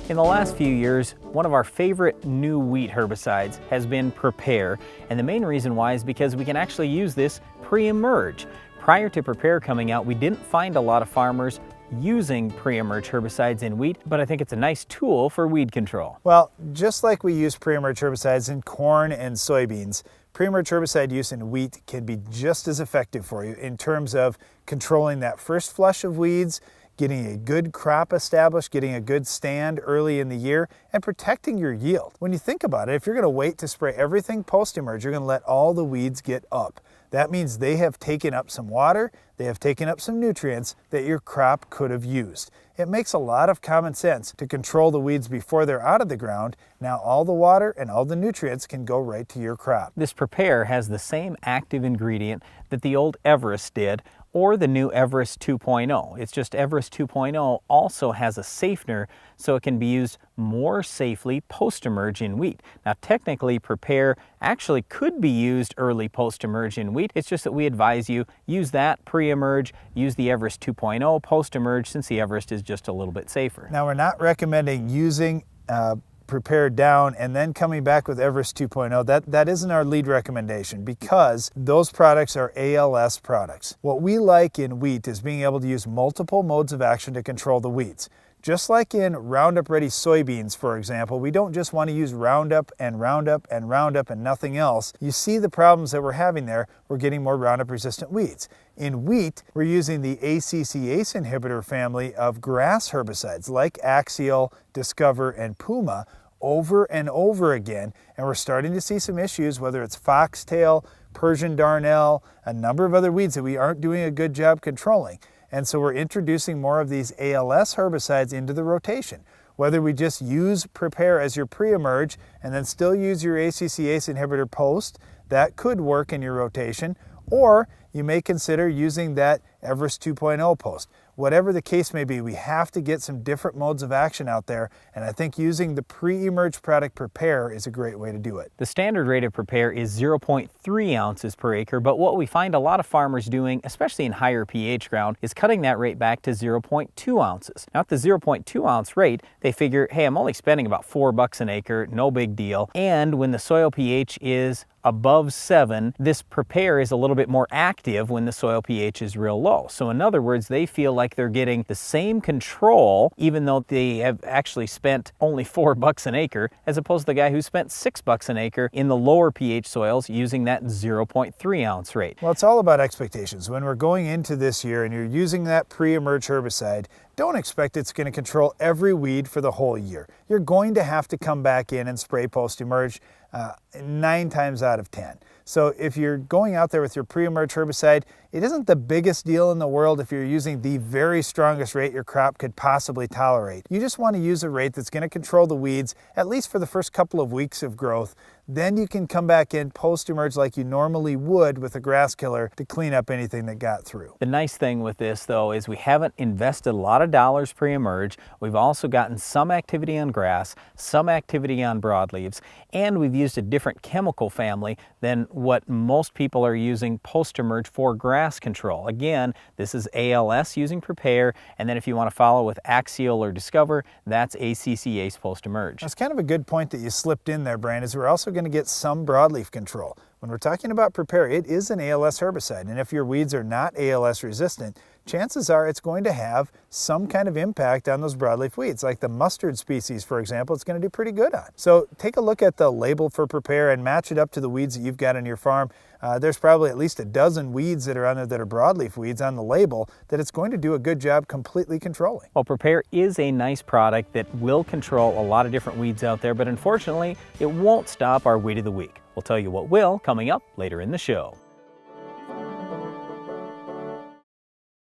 In the last few years, one of our favorite new wheat herbicides has been Pre-Pare, and the main reason why is because we can actually use this Pre-Emerge. Prior to Pre-Pare coming out, we didn't find a lot of farmers using Pre-Emerge herbicides in wheat, but I think it's a nice tool for weed control. Well, just like we use Pre-Emerge herbicides in corn and soybeans, Pre-Emerge herbicide use in wheat can be just as effective for you in terms of controlling that first flush of weeds, getting a good crop established, getting a good stand early in the year, and protecting your yield. When you think about it, if you're going to wait to spray everything post-emerge, you're going to let all the weeds get up. That means they have taken up some water, they have taken up some nutrients that your crop could have used. It makes a lot of common sense to control the weeds before they're out of the ground. Now all the water and all the nutrients can go right to your crop. This Pre-Pare has the same active ingredient that the old Everest did, or the new Everest 2.0. It's just Everest 2.0 also has a safener, so it can be used more safely post-emerge in wheat. Now technically Pre-Pare actually could be used early post-emerge in wheat. It's just that we advise you use that pre-emerge, use the Everest 2.0 post-emerge, since the Everest is just a little bit safer. Now we're not recommending using Pre-Pare down and then coming back with Everest 2.0. That isn't our lead recommendation, because those products are ALS products. What we like in wheat is being able to use multiple modes of action to control the weeds. Just like in Roundup Ready soybeans, for example, we don't just want to use Roundup and Roundup and Roundup and nothing else. You see the problems that we're having there. We're getting more Roundup resistant weeds. In wheat, we're using the ACC-ACE inhibitor family of grass herbicides like Axial, Discover, and Puma over and over again, and we're starting to see some issues, whether it's foxtail, Persian darnel, a number of other weeds that we aren't doing a good job controlling. And so we're introducing more of these ALS herbicides into the rotation. Whether we just use Pre-Pare as your pre-emerge and then still use your ACC-ACE inhibitor post, that could work in your rotation, or you may consider using that Everest 2.0 post. Whatever the case may be, we have to get some different modes of action out there, and I think using the pre-emerge product Pre-Pare is a great way to do it. The standard rate of Pre-Pare is 0.3 ounces per acre, but what we find a lot of farmers doing, especially in higher pH ground, is cutting that rate back to 0.2 ounces. Now at the 0.2 ounce rate, they figure, hey, I'm only spending about $4 an acre, no big deal. And when the soil pH is above 7, this Pre-Pare is a little bit more active when the soil pH is real low. So in other words, they feel like they're getting the same control even though they have actually spent only $4 an acre, as opposed to the guy who spent $6 an acre in the lower pH soils using that 0.3 ounce rate. Well, it's all about expectations. When we're going into this year and you're using that pre-emerge herbicide, don't expect it's going to control every weed for the whole year. You're going to have to come back in and spray post-emerge 9 times out of 10. So if you're going out there with your pre-emerge herbicide, it isn't the biggest deal in the world if you're using the very strongest rate your crop could possibly tolerate. You just want to use a rate that's going to control the weeds, at least for the first couple of weeks of growth. Then you can come back in post-emerge like you normally would with a grass killer to clean up anything that got through. The nice thing with this, though, is we haven't invested a lot of dollars pre-emerge. We've also gotten some activity on grass, some activity on broadleaves, and we've used a different chemical family than what most people are using post-emerge for grass control. Again, this is ALS using Pre-Pare, and then if you want to follow with Axial or Discover, that's ACC-ACE post-emerge. That's kind of a good point that you slipped in there, Brian, is we're also going to get some broadleaf control. When we're talking about Pre-Pare, it is an ALS herbicide, and if your weeds are not ALS resistant, chances are it's going to have some kind of impact on those broadleaf weeds. Like the mustard species, for example, it's going to do pretty good on. So take a look at the label for Pre-Pare and match it up to the weeds that you've got on your farm. There's probably at least a dozen weeds that are on there that are broadleaf weeds on the label that it's going to do a good job completely controlling. Well, Pre-Pare is a nice product that will control a lot of different weeds out there, but unfortunately, it won't stop our Weed of the Week. We'll tell you what will coming up later in the show.